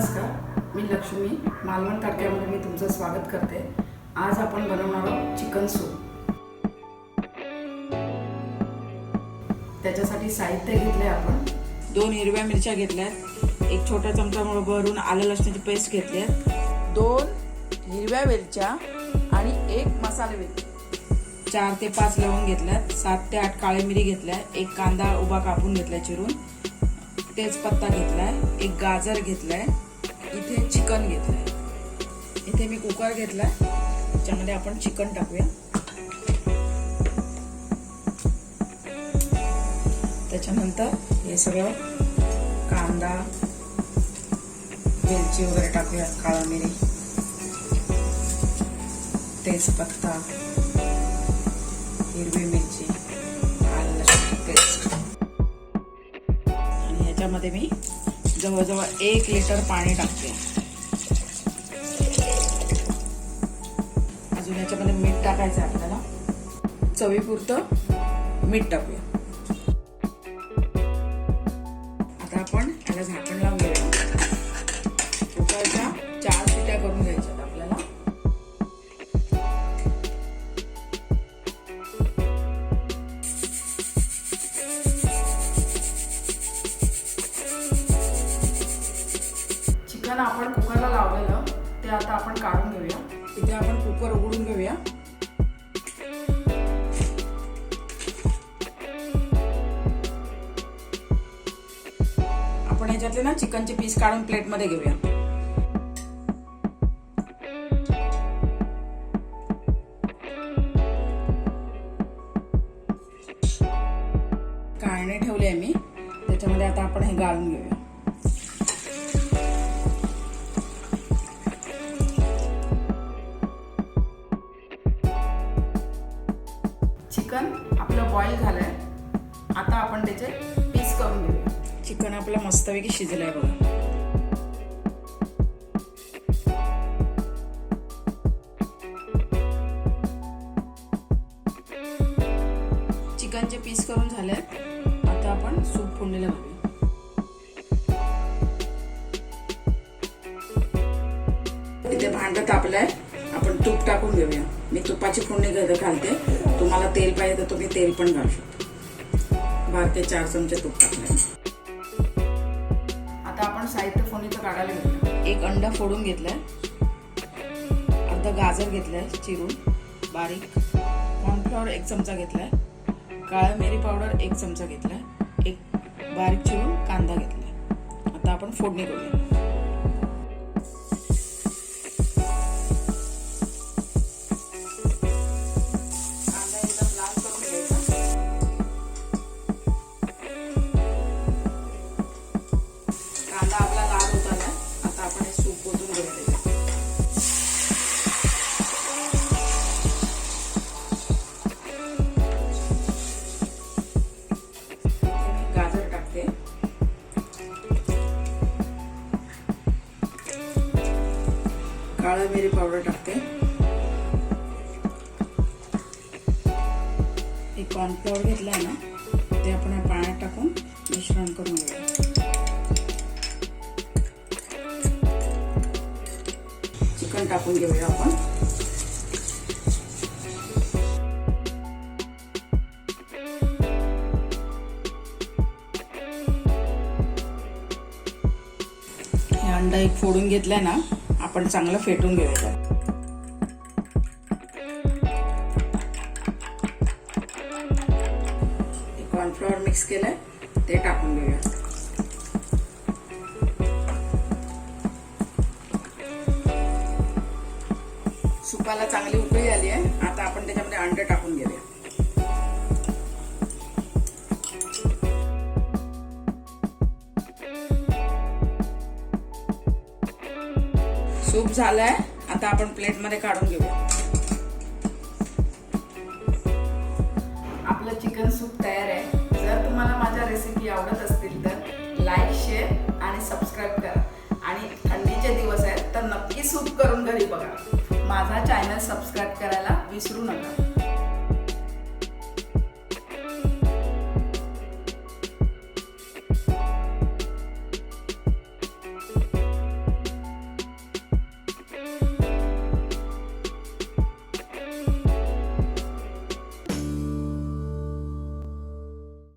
नमस्कार, मी लक्ष्मी मालवण तडक्यामध्ये मी तुमचं स्वागत करते। आज आपण बनवणार आहोत चिकन सूप। त्याच्यासाठी साहित्य घेतले आपण 2 हिरव्या मिरच्या घेतल्यात, 1 छोटा चमचा भरून आलं लसणाची पेस्ट घेतली आहे, 2 हिरव्या वेलच्या आणि 1 मसाले वेलची, 4 ते 5 लवंग घेतल्यात, 7 ते 8 काळीमिरी घेतलाय, 1 कांदा उभा कापून घेतलाय चिरून, तेज पत्ता घेतलाय, 1 गाजर घेतलाय, इथे चिकन घेतलंय। इथे मी कुकर घेतलाय, त्याच्यामध्ये आपण चिकन टाकूया। त्याच्यानंतर हे सगळं कांदा वेलची वगैरे टाकूया, काळा मिरी, तेजपत्ता, हिरवी मिरची, आलं लसूण पेस्ट आणि ह्याच्यामध्ये मी जवळजवळ 1 लिटर पाणी टाकते। अजून याच्यामध्ये मीठ टाकायचं आपल्याला, चवीपुरतं मीठ टाकूया। आता आपण याला झाकण लावून घेऊया। कुकरच्या 4 शिट्या करून घ्यायच्यात आपल्याला। चिकन आपण कुकरला लावलेलं ते आता आपण काढून घेऊया। इथे आपण कुकर उघडून घेऊया। आपण याच्यातले ना चिकनचे पीस काढून प्लेट मध्ये घेऊया। काढणे ठेवले मी, त्याच्यामध्ये आता आपण हे गाळून घेऊया। चिकन आपलं बॉईल झालंय, आता आपण त्याचे पीस करून घेऊया। चिकन आपलं मस्तपैकी शिजलंय बघा। चिकनचे पीस करून झाले, आता आपण सूप फोडणीला घालूया। इथे भांड तापलंय, आपण तूप टाकून घेऊया। मी तुपाची फोडणी घालते, तुम्हाला तेल पाहिजे तर तुम्ही तेल पण घालू शकता। बारके 4 चमचे तूप टाकले। आता आपण साहित्य फोडणीचं काढायला घेऊया। 1 अंडा फोडून घेतलाय, अर्धा गाजर घेतलाय चिरून बारीक, कॉर्नफ्लॉवर 1 चमचा घेतलाय, काळा मिरी पावडर 1 चमचा घेतलाय, 1 बारीक चिरून कांदा घेतलाय। आता आपण फोडणी करूया। कांदा आपला लाल होत आलाय, आता आपण हे सूप ओतून घेऊया। गाजर टाकते, काळा मिरी पावडर टाकते, एक कॉर्नफ्लॉवर घेतलाय ना ते आपण पाण्यात टाकून मिश्रण करून घेऊया। चिकन टाकून घेऊया आपण। हे अंडा 1 फोडून घेतलाय ना, आपण चांगलं फेटून घेऊया। कॉर्नफ्लॉवर मिक्स केलंय ते टाकून घेऊया। सुपाला चांगली उकळी आली आहे, आता आपण त्याच्यामध्ये अंडे टाकून घेऊया। सूप झालंय, आता आपण प्लेट मध्ये काढून घेऊया। आपलं चिकन सूप तयार आहे। जर तुम्हाला माझ्या रेसिपी आवडत असतील तर लाईक, शेअर आणि सबस्क्राईब करा। आणि थंडीचे दिवस आहेत तर नक्की सूप करून घरी बघा। माझा चॅनल सबस्क्राईब करायला विसरू नका।